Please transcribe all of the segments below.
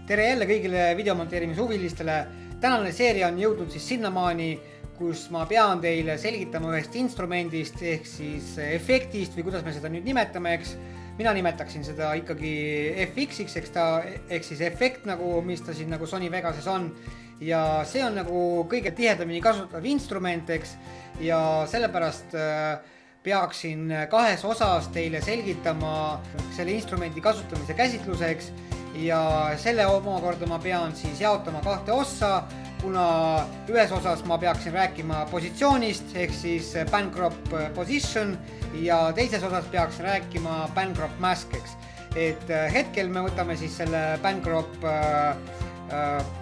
Tere jälle kõigile videomonteerimise huvilistele. Tänane seeria on jõudnud siis sinnamaani, kus ma pean teile selgitama ühest instrumendist ehk siis efektist või kuidas me seda nüüd nimetame, eks. Mina nimetaksin seda ikkagi FX-iks, ehk siis efekt, mis ta siin nagu Sony Vegases on. Ja see on nagu kõige tihedamini kasutav instrument, eks. Ja sellepärast peaksin kahes osas teile selgitama selle instrumendi kasutamise käsitluseks ja selle omakorda ma pean siis jaotama kahte ossa, kuna ühes osas ma peaksin rääkima positsioonist ehk siis pan crop position ja teises osas peaksin rääkima pan crop mask, eks. Et hetkel me võtame siis selle pan crop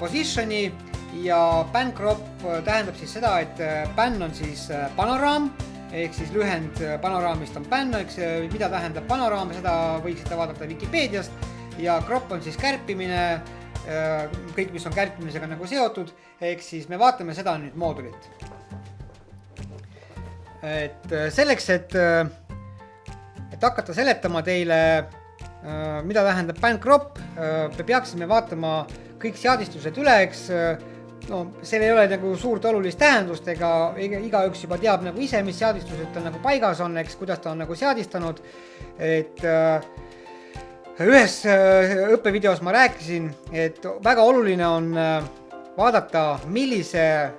positioni ja pan crop tähendab siis seda, et pan on siis panoraam ehk siis lühend panoraamist on pan, eks mida tähendab panoraam, seda võiksite vaadata Wikipeediast ja crop on siis kärpimine, kõik mis on kärpimisega nagu seotud, ehk siis me vaatame seda nüüd moodulit. Et selleks, et hakata seletama teile, mida tähendab pan crop, me peaksime vaatama kõik seadistused üle, eks. No, seal ei ole nagu suurt olulist tähendust, ega igaüks juba teab nagu ise, mis seadistused ta nagu paigas on, eks, kuidas ta on nagu seadistanud. Et ühes õppevideos ma rääkisin, et väga oluline on vaadata, millises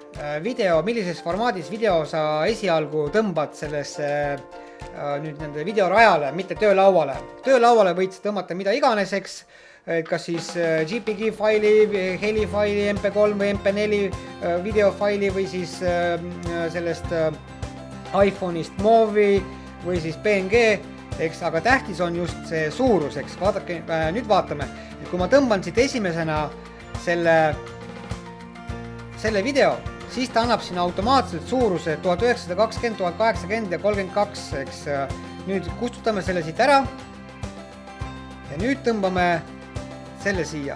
formaadis video sa esialgu tõmbad sellesse nüüd nende videorajale, mitte töölauale. Töölauale võid tõmmata mida iganes, eks. Kas siis JPG faili, helifaili, MP3 või MP4 videofaili või siis sellest iPhone'ist MOVi või siis PNG, eks, aga tähtis on just see suurus, eks. Vaadake, nüüd vaatame, et kui ma tõmban siit esimesena selle video, siis ta annab siin automaatselt suuruse 1920, 1080 ja 32, eks. Nüüd kustutame selle siit ära ja nüüd tõmbame selle siia.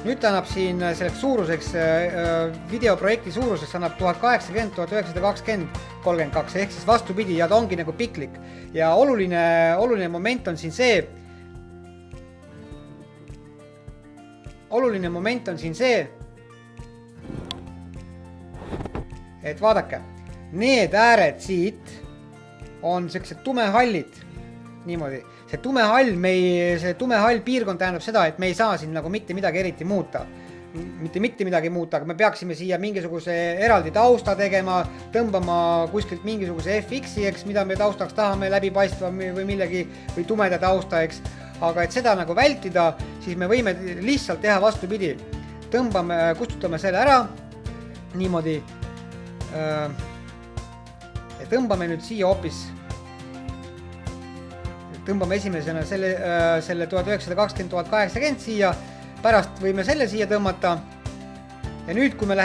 Nüüd ta annab siin selleks suuruseks, videoprojekti suuruseks annab 1080, 1920, 32, ehk siis vastupidi ja ta ongi nagu piklik. Ja oluline moment on siin see, et vaadake, need ääred siit on sellised tumehallid, niimoodi. See tumehall piirkond tähendab seda, et me ei saa siin nagu mitte midagi eriti muuta. Mitte midagi muuta, aga me peaksime siia mingisuguse eraldi tausta tegema, tõmbama kuskilt mingisuguse FX-i, eks, mida me taustaks tahame, läbipaistva või millegi või tumeda tausta, eks. Aga et seda nagu vältida, siis me võime lihtsalt teha vastupidi. Kustutame selle ära, niimoodi. Ja tõmbame nüüd siia hoopis. Tõmbame esimesena selle 1920, 1080 siia, pärast võime selle siia tõmmata. Ja nüüd, kui me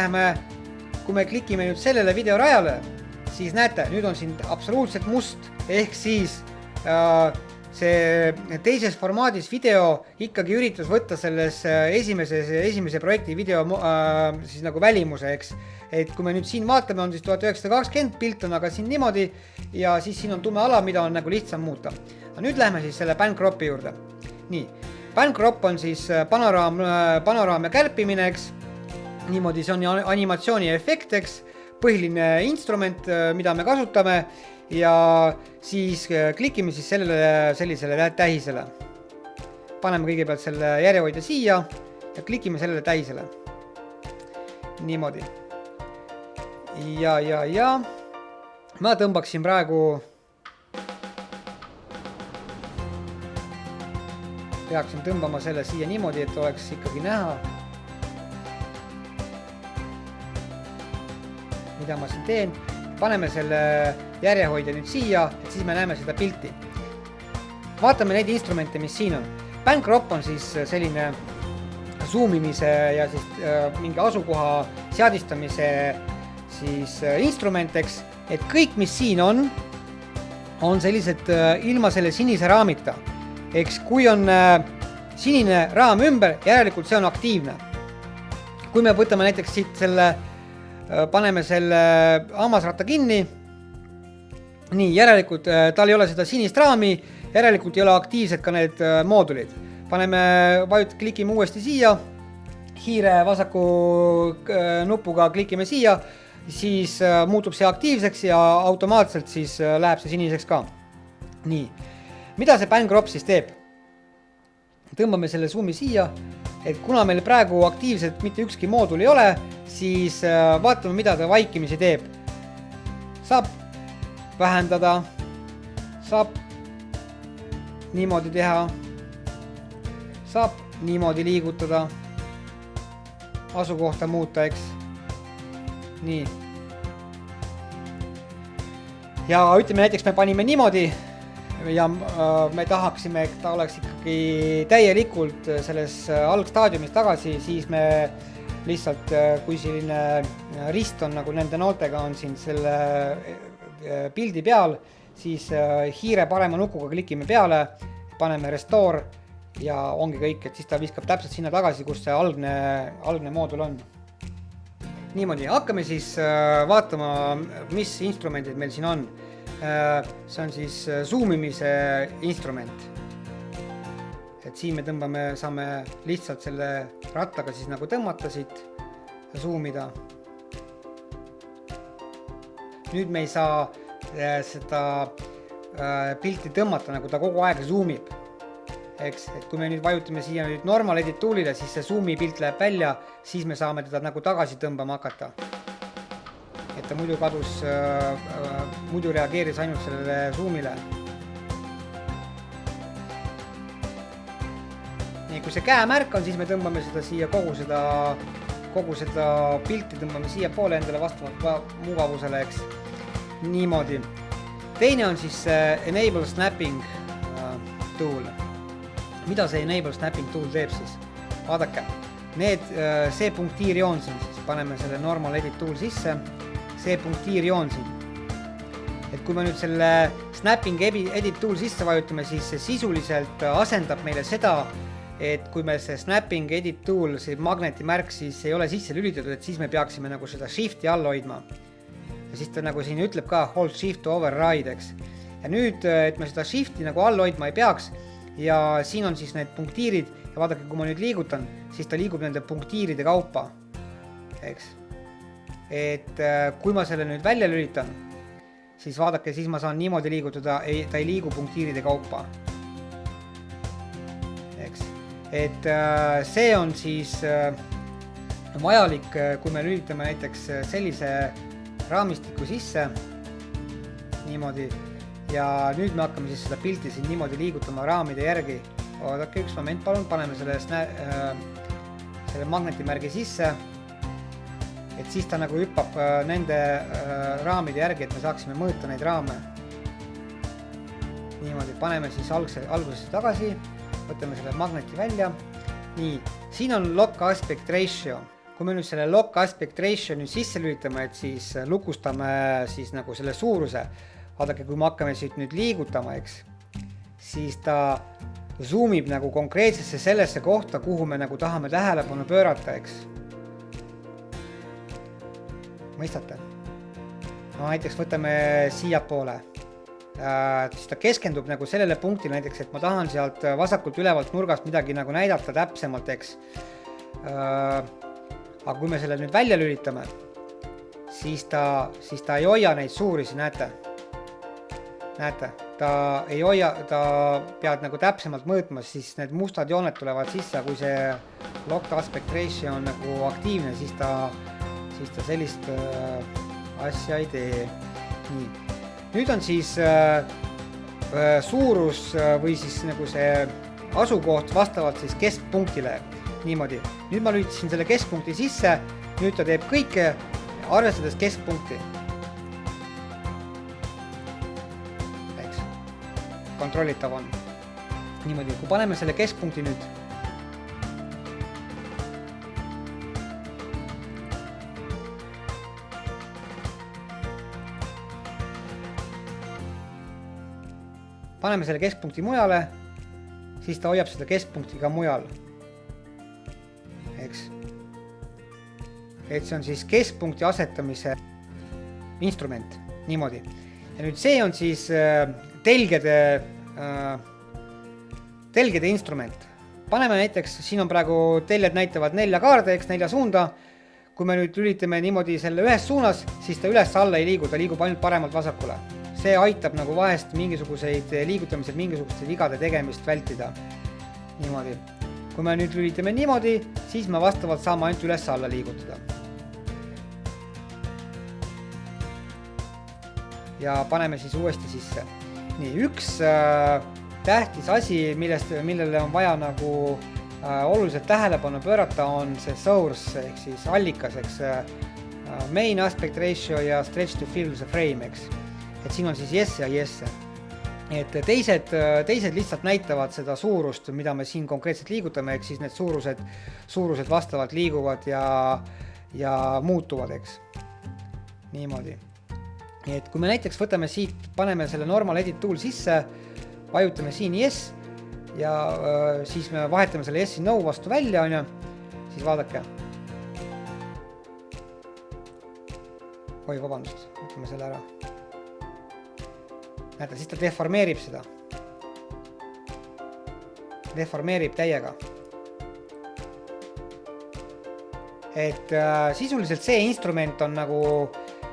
klikime nüüd sellele videorajale, siis näete, nüüd on siin absoluutselt must, ehk siis see teises formaadis video ikkagi üritas võtta selles esimese projekti video siis nagu välimuse, eks. Et kui me nüüd siin vaatame, on siis 1920 pilt on aga siin niimoodi ja siis siin on tume ala, mida on nagu lihtsam muuta. Aga nüüd lähme siis selle pan cropi juurde. Nii, pan crop on siis panoraam ja kärpimine, eks. Niimoodi see on animatsiooni efekt, eks. Põhiline instrument, mida me kasutame ja siis klikime siis sellisele tähisele. Paneme kõigepealt selle järjehoidja siia ja klikime sellele tähisele. Niimoodi. Ja ma tõmbaksin praegu peaksin tõmbama selle siia niimoodi, et oleks ikkagi näha, mida ma siin teen. Paneme selle järjehoidja nüüd siia, et siis me näeme seda pilti. Vaatame neid instrumente, mis siin on. Pan crop on siis selline zoomimise ja siis mingi asukoha seadistamise siis instrumenteks, et kõik, mis siin on sellised ilma selle sinise raamita. Eks kui on sinine raam ümber, järelikult see on aktiivne. Kui me võtame näiteks siit paneme selle hammasratta kinni, nii järelikult tal ei ole seda sinist raami, järelikult ei ole aktiivsed ka need moodulid. klikime uuesti siia, hiire vasaku nupuga klikime siia, siis muutub see aktiivseks ja automaatselt siis läheb see siniseks ka. Nii, mida see PanCrop siis teeb? Tõmbame selle zoomi siia, et kuna meil praegu aktiivselt mitte ükski moodul ei ole, siis vaatame, mida ta vaikimisi teeb. Saab vähendada, saab niimoodi teha, saab niimoodi liigutada, asukohta muuta, eks. Nii. Ja ütleme näiteks me panime niimoodi ja me tahaksime, et ta oleks ikkagi täielikult selles algstaadiumis tagasi, siis me lihtsalt, kui selline rist on nagu nende nooltega on siin selle pildi peal, siis hiire parema nukuga klikime peale, paneme restore ja ongi kõik, et siis ta viskab täpselt sinna tagasi, kus see algne moodul on. Niimoodi, hakkame siis vaatama, mis instrumendid meil siin on. See on siis zoomimise instrument. Et siin me saame lihtsalt selle rattaga siis nagu tõmmata siit ja zoomida. Nüüd me ei saa seda pilti tõmmata, nagu ta kogu aeg zoomib. Eks, et kui me nüüd vajutame siia nüüd normal edit toolile, siis see zoomi pilt läheb välja, siis me saame teda nagu tagasi tõmbama hakata. Et ta muidu kadus, muidu reageeris ainult sellele zoomile. Nii, kui see käemärk on, siis me tõmbame seda siia kogu seda pilti tõmbame siia poole endale vastavalt mugavusele, eks. Niimoodi. Teine on siis Enable Snapping tool. Mida see Enable Snapping tool teeb siis? Vaadake, see punktiirjoon siin, siis paneme selle normal edit tool sisse, see punktiirjoon siin. Et kui me nüüd selle Snapping edit tool sisse vajutame, siis see sisuliselt asendab meile seda, et kui me see Snapping edit tool, see magnetimärk siis ei ole sisse lülitatud, et siis me peaksime nagu seda shifti all hoidma. Ja siis ta nagu siin ütleb ka hold shift to override, eks. Ja nüüd, et me seda shifti nagu all hoidma ei peaks, ja siin on siis need punktiirid ja vaadake, kui ma nüüd liigutan, siis ta liigub nende punktiiride kaupa, eks. Et kui ma selle nüüd välja lülitan, siis vaadake, siis ma saan niimoodi liigutada, ta ei liigu punktiiride kaupa, eks. Et see on siis vajalik, kui me lülitame näiteks sellise raamistiku sisse, niimoodi. Ja nüüd me hakkame siis seda pilti siin niimoodi liigutama raamide järgi. Oodake üks moment, palun, paneme selle magnetimärgi sisse, et siis ta nagu hüppab nende raamide järgi, et me saaksime mõõta neid raame. Niimoodi, paneme siis algusesse tagasi, võtame selle magneti välja. Nii, siin on lock aspect ratio. Kui me nüüd selle lock aspect ratio nüüd sisse lülitame, et siis lukustame siis nagu selle suuruse. Vaadake, kui me hakkame siit nüüd liigutama, eks, siis ta zoomib nagu konkreetsesse sellesse kohta, kuhu me nagu tahame tähelepanu pöörata, eks. Mõistate? No näiteks võtame siia poole. Siis ta keskendub nagu sellele punktile näiteks, et ma tahan sealt vasakult ülevalt nurgast midagi nagu näidata täpsemalt, eks. Aga kui me selle nüüd välja lülitame, siis ta ei hoia neid suurisi, näete, ta ei hoia, ta pead nagu täpsemalt mõõtma, siis need mustad jooned tulevad sisse, kui see lock aspect ratio on nagu aktiivne, siis ta sellist asja ei tee. Nii. Nüüd on siis suurus või siis nagu see asukoht vastavalt siis keskpunktile. Niimoodi. Nüüd ma lülitasin selle keskpunkti sisse, nüüd ta teeb kõike arvestades keskpunkti. Eks. Kontrollitav on. Niimoodi, kui paneme selle keskpunkti nüüd. Paneme selle keskpunkti mujale, siis ta hoiab seda keskpunkti ka mujal. Eks. Et see on siis keskpunkti asetamise instrument, niimoodi. Ja nüüd see on siis telgede instrument. paneme näiteks, siin on praegu teljed näitavad 4 kaarde, eks 4 suunda. Kui me nüüd lülitame niimoodi selle ühes suunas, siis ta üles-alla ei liigu, ta liigub ainult paremalt vasakule. See aitab nagu vahest mingisuguseid liigutamised, mingisuguste vigade tegemist vältida. Niimoodi. Kui me nüüd lülitame niimoodi, siis me vastavalt saame ainult üles-alla liigutada. Ja paneme siis uuesti sisse. Nii, üks tähtis asi, millele on vaja nagu oluliselt tähelepanu pöörata, on see source, ehk siis allikas, eks main aspect ratio ja stretch to fill the frame, eks. Et siin on siis yes ja yes. Et teised lihtsalt näitavad seda suurust, mida me siin konkreetselt liigutame, ehk siis need suurused vastavalt liiguvad ja muutuvad, eks. Niimoodi. Et kui me näiteks võtame siit, paneme selle normal edit tool sisse, vajutame siin yes ja siis me vahetame selle yes no vastu välja, siis vaadake. Oi, vabandust, võtame selle ära. Näete, siis ta deformeerib seda. Deformeerib täiega. Et sisuliselt see instrument on nagu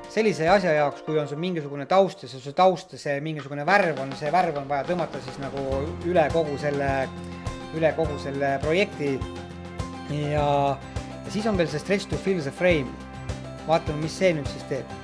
sellise asja jaoks, kui on sul mingisugune taust ja see taust ja see mingisugune värv on vaja tõmmata siis nagu üle kogu selle projekti ja siis on veel see stretch to fill the frame. Vaatame, mis see nüüd siis teeb.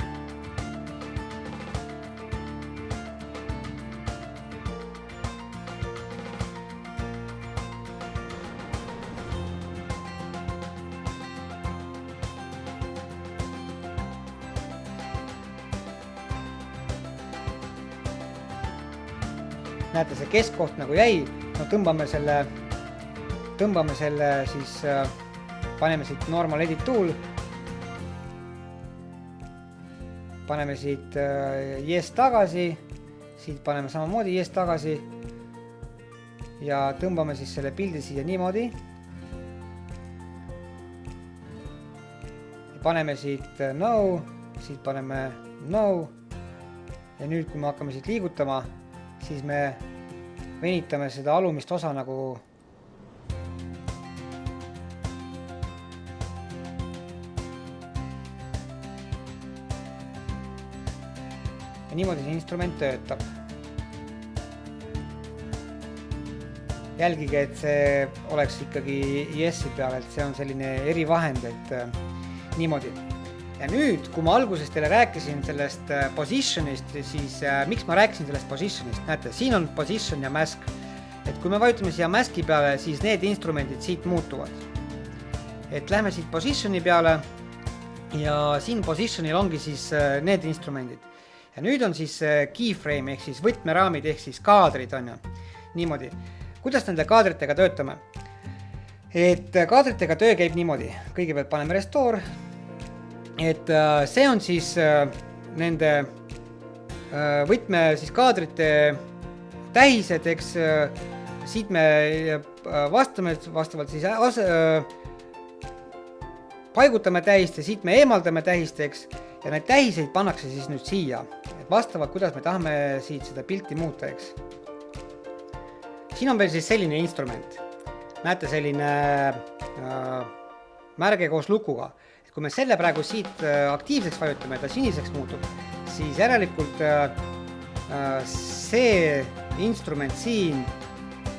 Näete, see keskkoht nagu jäi, no tõmbame selle siis, paneme siit normal edit tool, paneme siit yes tagasi, siit paneme samamoodi yes tagasi ja tõmbame siis selle pildi siia niimoodi. Paneme siit no, siit paneme no ja nüüd, kui me hakkame siit liigutama, siis me venitame seda alumist osa nagu ja niimoodi see instrument töötab. Jälgige, et see oleks ikkagi yes-i peal, et see on selline erivahend, et niimoodi. Ja nüüd, kui ma alguses teile rääkisin sellest positionist, siis miks ma rääkisin sellest positionist? Näete, siin on position ja mask. Et kui me vajutame siia maski peale, siis need instrumendid siit muutuvad. Et lähme siit positioni peale ja siin positionil ongi siis need instrumendid. Ja nüüd on siis keyframe ehk siis võtmeraamid ehk siis kaadrid on ju. Niimoodi. Kuidas nende kaadritega töötame? Et kaadritega töö käib niimoodi. Kõigepealt paneme restore. Et see on siis nende võtme siis kaadrite tähised, eks siit me vastavalt siis paigutame tähist ja siit me eemaldame tähist, eks, ja need tähiseid pannakse siis nüüd siia, et vastavalt kuidas me tahame siit seda pilti muuta, eks. Siin on veel siis selline instrument, näete selline märge koos lukuga. Kui me selle praegu siit aktiivseks vajutame, ta siniseks muutub, siis järelikult see instrument siin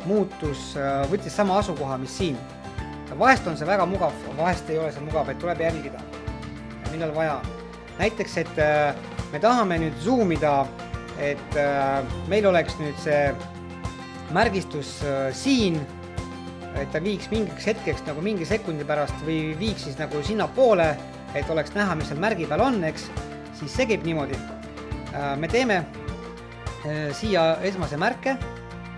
muutus, võttis sama asukoha, mis siin. Vahest on see väga mugav, vahest ei ole see mugav, et tuleb jälgida, millal vaja. Näiteks, et me tahame nüüd zoomida, et meil oleks nüüd see märgistus siin, et ta viiks mingiks hetkeks nagu mingi sekundi pärast või viiks siis nagu sinna poole, et oleks näha, mis seal märgi peal on, eks, siis see käib niimoodi. Me teeme siia esmase märke,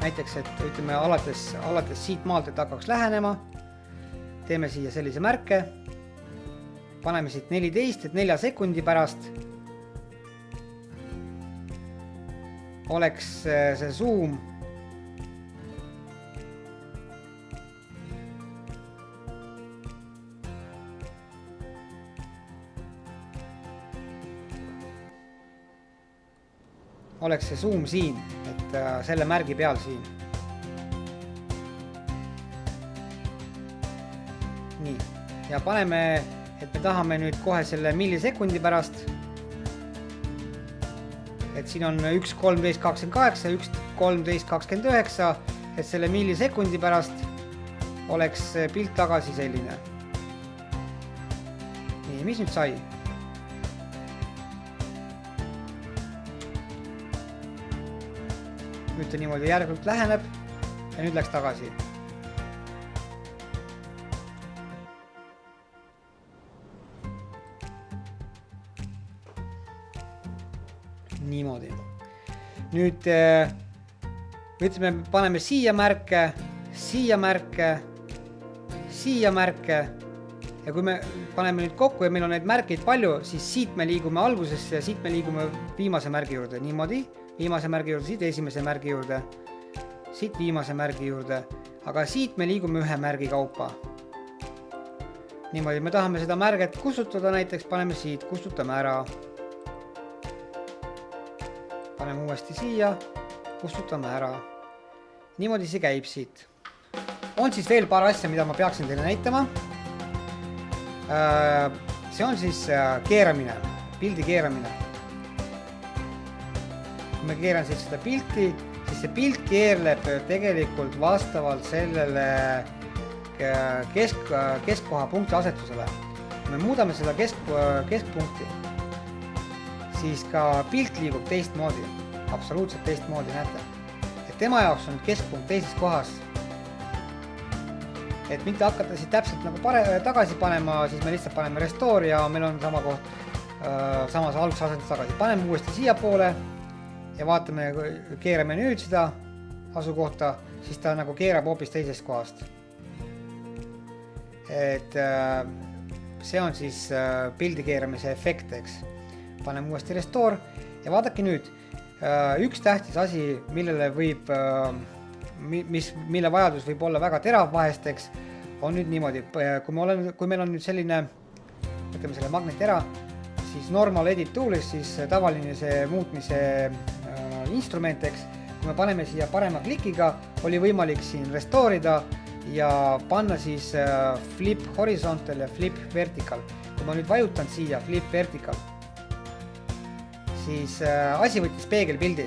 näiteks, et ütleme alates siit maalt, et hakkaks lähenema, teeme siia sellise märke, paneme siit 14, et 4 sekundi pärast oleks see zoom oleks see zoom siin, et selle märgi peal siin. nii, ja paneme, et me tahame nüüd kohe selle millisekundi pärast, et siin on 1.13.28, 1.13.29, et selle millisekundi pärast oleks pilt tagasi selline. Nii, mis nüüd sai? Nüüd ta niimoodi järgult läheneb ja nüüd läks tagasi. Niimoodi. Nüüd ütleme, paneme siia märke, siia märke, siia märke ja kui me paneme nüüd kokku ja meil on neid märkeid palju, siis siit me liigume algusesse ja siit me liigume viimase märgi juurde. Niimoodi, viimase märgi juurde, siit esimese märgi juurde, siit viimase märgi juurde, aga siit me liigume ühe märgi kaupa. Niimoodi, me tahame seda märget kustutada, näiteks paneme siit, kustutame ära. Paneme uuesti siia, kustutame ära. Niimoodi see käib siit. On siis veel paar asja, mida ma peaksin teile näitama. See on siis keeramine, pildi keeramine. Kui me keeran siit seda pilti, siis see pilt keerleb tegelikult vastavalt sellele keskkoha punkti asetusele. Kui me muudame seda keskpunkti, siis ka pilt liigub teistmoodi, absoluutselt teistmoodi, näete. Et tema jaoks on keskpunkt teises kohas. Et mitte hakata siit täpselt nagu tagasi panema, siis me lihtsalt paneme restore ja meil on sama koht samas algusasetus tagasi. Paneme uuesti siia poole ja vaatame, keerame nüüd seda asukohta, siis ta nagu keerab hoopis teisest kohast. Et see on siis pildi keeramise efekt, eks. Paneme uuesti restore ja vaadake nüüd, üks tähtis asi, mille vajadus võib olla väga terav vahesteks, on nüüd niimoodi, kui meil on nüüd selline, võtame selle magneti ära, siis normal edit toolis, siis tavaline see muutmise instrument, eks, kui me paneme siia parema klikiga, oli võimalik siin restore'ida ja panna siis flip horizontal ja flip vertical. Kui ma nüüd vajutan siia flip vertical, siis asi võttis peegelpildi.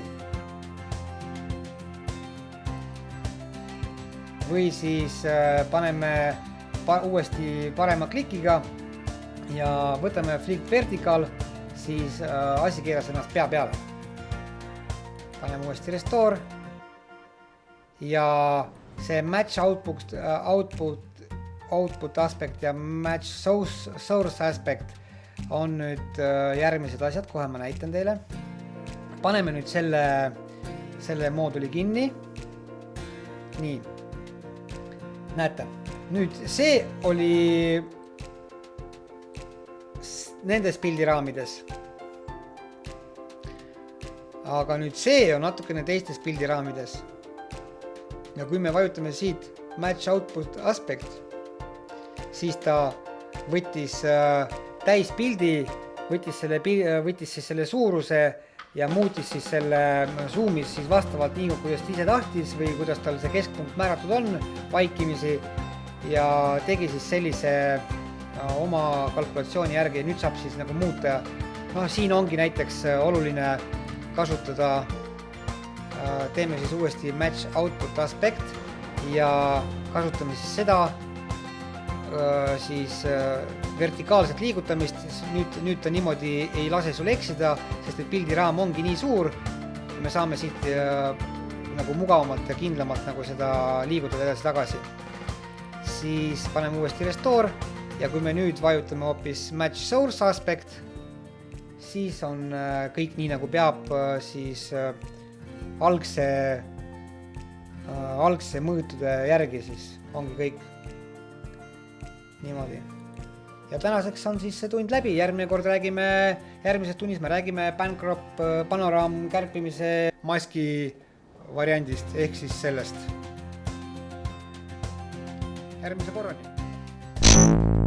Või siis paneme uuesti parema klikiga ja võtame flip vertical, siis asi keeras ennast pea peale. Paneme uuesti restore ja see match output aspect ja match source aspect on nüüd järgmised asjad, kohe ma näitan teile. Paneme nüüd selle mooduli kinni. Nii. Näete. Nüüd see oli nendes pildiraamides. Aga nüüd see on natukene teistes pildiraamides. Ja kui me vajutame siit match output aspect, siis ta võttis täispildi, võttis selle suuruse ja muutis siis selle zoomis siis vastavalt nii, kuidas ta ise tahtis või kuidas tal see keskpunkt määratud on vaikimisi ja tegi siis sellise oma kalkulatsiooni järgi ja nüüd saab siis nagu muuta. Siin ongi näiteks oluline kasutada, teeme siis uuesti match output aspect ja kasutame siis seda siis vertikaalset liigutamist, nüüd ta niimoodi ei lase sul eksida, sest et pildiraam ongi nii suur, me saame siit nagu mugavamalt ja kindlamalt nagu seda liigutada edasi tagasi. Siis paneme uuesti restore ja kui me nüüd vajutame hoopis match source aspect, siis on kõik nii nagu peab siis algse mõõtude järgi, siis ongi kõik niimoodi. Ja tänaseks on siis see tund läbi, järgmises tunnis me räägime Bancrop panoraam kärpimise maski variandist ehk siis sellest. Järgmise korrani!